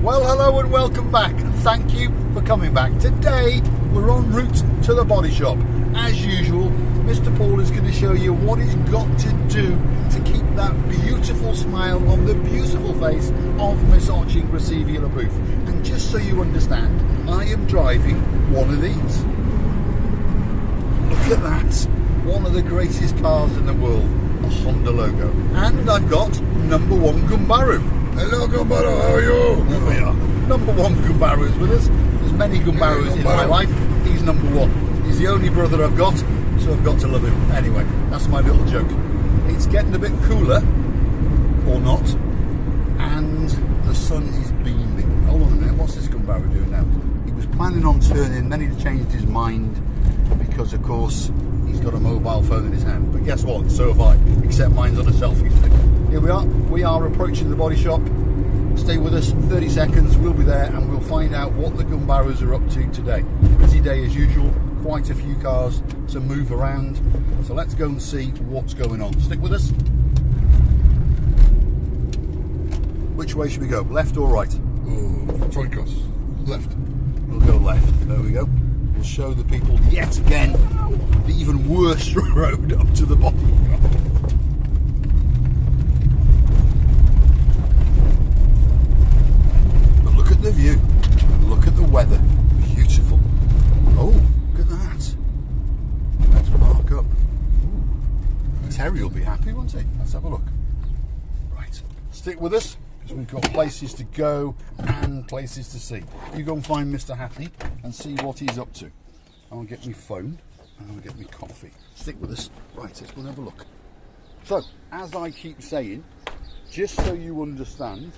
Well, hello and welcome back, and thank you for coming back. Today we're en route to the body shop. As usual, Mr. Paul is going to show you what he's got to do to keep that beautiful smile on the beautiful face of Miss Arching Booth. And just so you understand, I am driving one of these. Look at that, one of the greatest cars in the world, a Honda logo. And I've got number one Gumbaru. Hello Gumbaru, how are you? There we are. Number one Gumbaru is with us. There's many Gumbarus in my life. He's number one. He's the only brother I've got, so I've got to love him. Anyway, that's my little joke. It's getting a bit cooler, or not, and the sun is beaming. Hold on a minute, what's this Gumbaru doing now? He was planning on turning, then he changed his mind because, of course, he's got a mobile phone in his hand. But guess what? So have I, except mine's on a selfie stick. Here we are. We are approaching the body shop. Stay with us, 30 seconds, we'll be there and we'll find out what the Gumbarus are up to today. Busy day as usual, quite a few cars to move around. So let's go and see what's going on. Stick with us. Which way should we go, left or right? Troikos, left. We'll go left, there we go. We'll show the people yet again the even worse road up to the bottom. The view and look at the weather, beautiful. Oh, look at that. Let's park up. Ooh. Terry will be happy, won't he? Let's have a look. Right, stick with us because we've got places to go and places to see. You go and find Mr. Happy and see what he's up to. I'll get my phone and I'll get me coffee. Stick with us. Right, let's go and have a look. So, as I keep saying, just so you understand,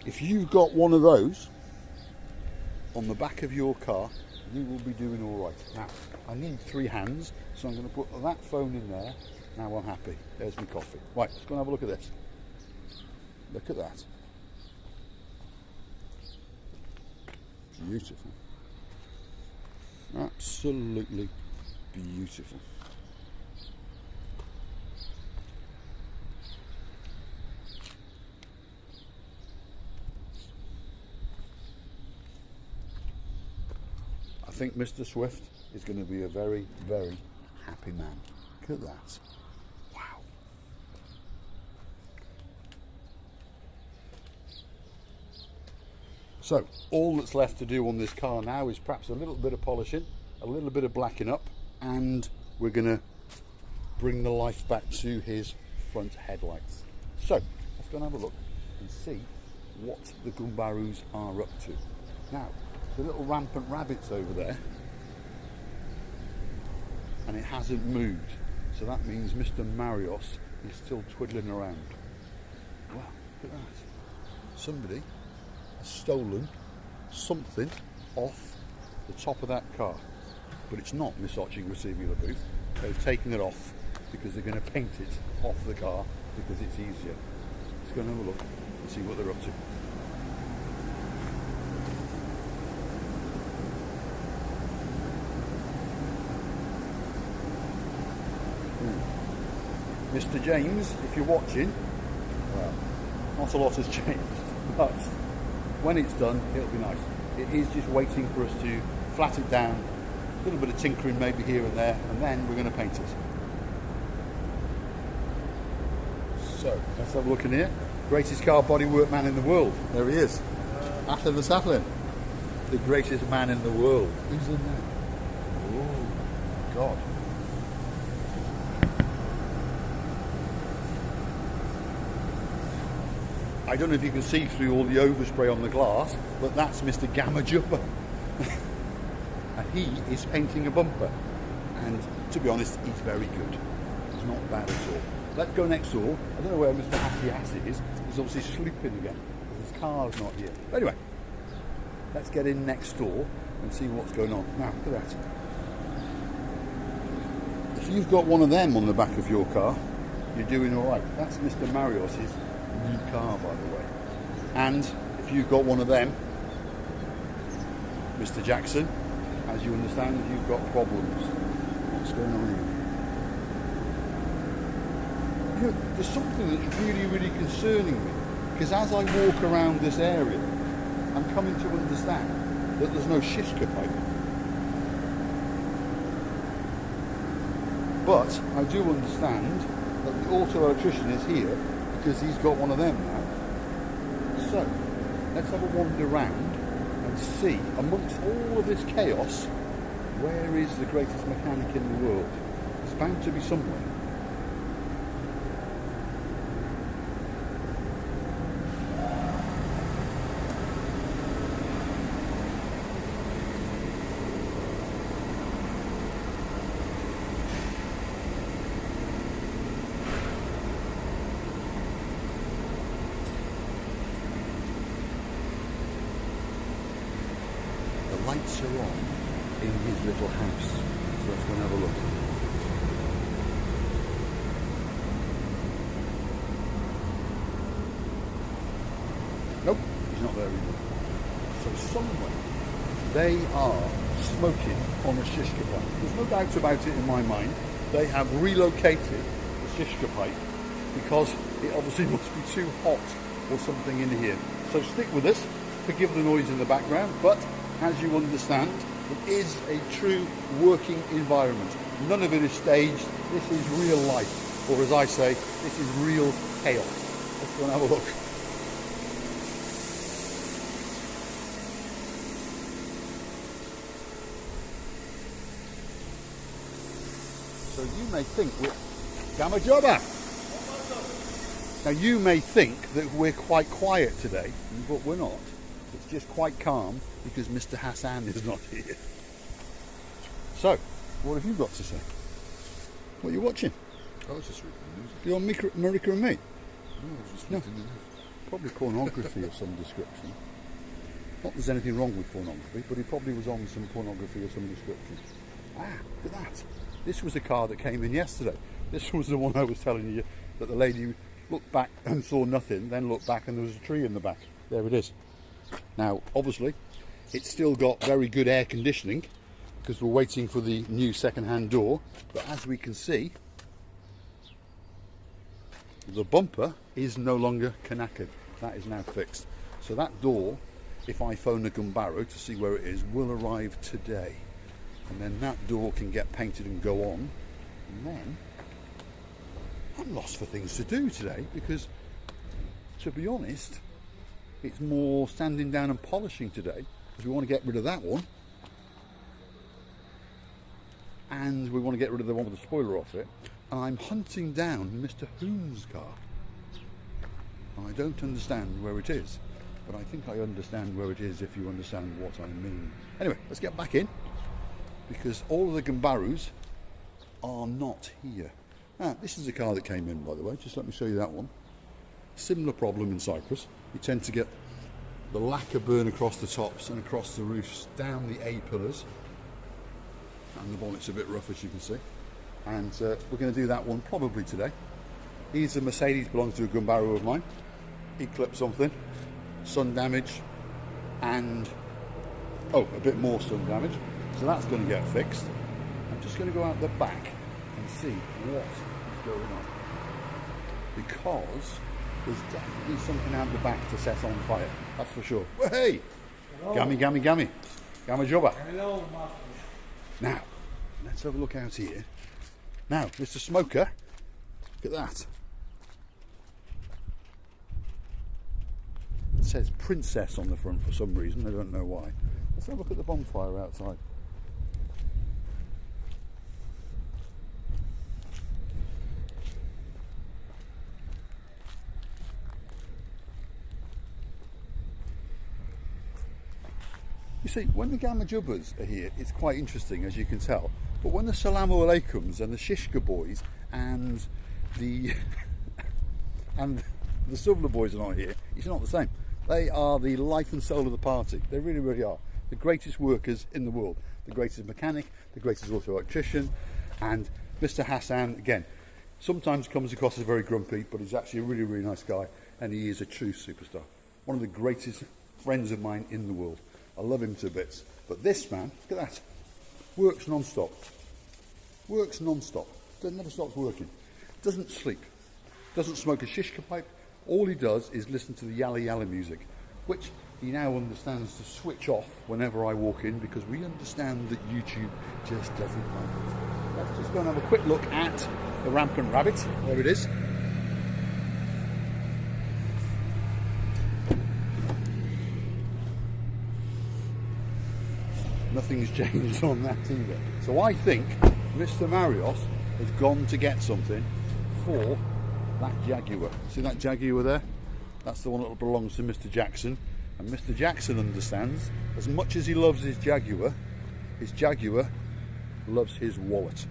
if you've got one of those on the back of your car, you will be doing all right. Now, I need 3 hands, so I'm going to put that phone in there. Now I'm happy. There's my coffee. Right, let's go and have a look at this. Look at that. Beautiful. Absolutely beautiful. I think Mr. Swift is going to be a very, very happy man. Look at that. Wow. So, all that's left to do on this car now is perhaps a little bit of polishing, a little bit of blacking up, and we're going to bring the life back to his front headlights. So, let's go and have a look and see what the Gumbarus are up to. Now, the little rampant rabbit's over there and it hasn't moved, so that means Mr. Marios is still twiddling around. Wow, look at that. Somebody has stolen something off the top of that car, but it's not Miss Arching Booth. They've taken it off because they're going to paint it off the car because it's easier. Let's go and have a look and see what they're up to. Mr. James, if you're watching, well, not a lot has changed, but when it's done, it'll be nice. It is just waiting for us to flat it down, a little bit of tinkering maybe here and there, and then we're going to paint it. So, let's have a look in here. Greatest car bodywork man in the world. There he is. After the Satlin. The greatest man in the world. Who's in there? Oh, God. I don't know if you can see through all the overspray on the glass, but that's Mr. Gamma Jumper. And he is painting a bumper. And to be honest, he's very good. He's not bad at all. Let's go next door. I don't know where Mr. Hassy is. He's obviously sleeping again. His car's not here. But anyway, let's get in next door and see what's going on. Now, look at that. If you've got one of them on the back of your car, you're doing all right. That's Mr. Marios's new car, by the way. And if you've got one of them, Mr. Jackson, as you understand, you've got problems. What's going on here? You know, there's something that's really, really concerning me, because as I walk around this area, I'm coming to understand that there's no shishka pipe. But I do understand that the auto electrician is here because he's got one of them now. So, let's have a wander around and see, amongst all of this chaos, where is the greatest mechanic in the world? It's bound to be somewhere. The lights are on in his little house, so let's go and have a look. Nope, he's not there either. So somewhere they are smoking on a shishka pipe. There's no doubt about it in my mind. They have relocated the shishka pipe because it obviously must be too hot or something in here. So stick with us, forgive the noise in the background, but as you understand, it is a true working environment. None of it is staged. This is real life, or as I say, this is real chaos. Let's go and have a look. So you may think we're Gamajoba. Now you may think that we're quite quiet today, but we're not. It's just quite calm because Mr. Hassan is not here. So, what have you got to say? What are you watching? I was just reading the news. You're on Marika and me? No, I was just reading the news. Probably pornography of some description. Not that there's anything wrong with pornography, but he probably was on some pornography of some description. Ah, look at that. This was a car that came in yesterday. This was the one I was telling you that the lady looked back and saw nothing, then looked back and there was a tree in the back. There it is. Now, obviously, it's still got very good air conditioning because we're waiting for the new second-hand door. But as we can see, the bumper is no longer knackered. That is now fixed. So that door, if I phone a Gumbaro to see where it is, will arrive today. And then that door can get painted and go on. And then I'm lost for things to do today because, to be honest, it's more standing down and polishing today because we want to get rid of that one and we want to get rid of the one with the spoiler off it, and I'm hunting down Mr. Hoon's car. I don't understand where it is, but I think I understand where it is if you understand what I mean. Anyway, let's get back in because all of the Gumbarus are not here. This is a car that came in, by the way. Just let me show you that one. Similar problem in Cyprus. You tend to get the lacquer burn across the tops and across the roofs, down the A-pillars, and the bonnet's a bit rough, as you can see. And we're going to do that one probably today. Here's a Mercedes, belongs to a Gumbaro of mine. He clipped something, sun damage, and a bit more sun damage. So that's going to get fixed. I'm just going to go out the back and see what is going on, because there's definitely something out the back to set on fire, that's for sure. Well, hey! Hello. Gammy. Gamma Joba. Hello, Marcus. Now, let's have a look out here. Now, Mr. Smoker, look at that. It says Princess on the front for some reason, I don't know why. Let's have a look at the bonfire outside. You see, when the Gamma Jubbas are here, it's quite interesting, as you can tell. But when the Salamu Alaikums and the Shishka boys and the and the Suvla boys are not here, it's not the same. They are the life and soul of the party. They really, really are. The greatest workers in the world. The greatest mechanic, the greatest auto electrician, and Mr. Hassan, again, sometimes comes across as very grumpy, but he's actually a really, really nice guy, and he is a true superstar. One of the greatest friends of mine in the world. I love him to bits. But this man, look at that, works non-stop. Works non-stop. Never stops working. Doesn't sleep. Doesn't smoke a shishka pipe. All he does is listen to the yalla yalla music, which he now understands to switch off whenever I walk in, because we understand that YouTube just doesn't like it. Let's just go and have a quick look at the rampant rabbit. There it is. Nothing's changed on that either. So I think Mr. Marios has gone to get something for that Jaguar. See that Jaguar there? That's the one that belongs to Mr. Jackson. And Mr. Jackson understands, as much as he loves his Jaguar loves his wallet.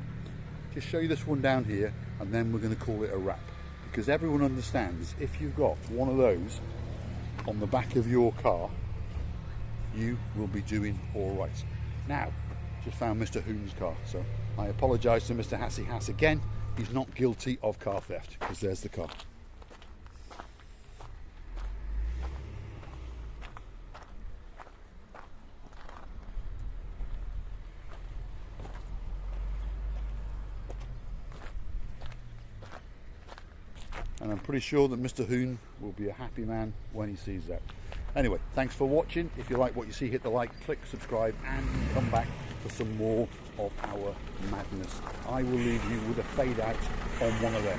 Just show you this one down here, and then we're going to call it a wrap. Because everyone understands, if you've got one of those on the back of your car, you will be doing all right. Now, just found Mr. Hoon's car, so I apologise to Mr. Hassy Hass again. He's not guilty of car theft, because there's the car. And I'm pretty sure that Mr. Hoon will be a happy man when he sees that. Anyway, thanks for watching. If you like what you see, hit the like, click subscribe, and come back for some more of our madness. I will leave you with a fade out on one of them.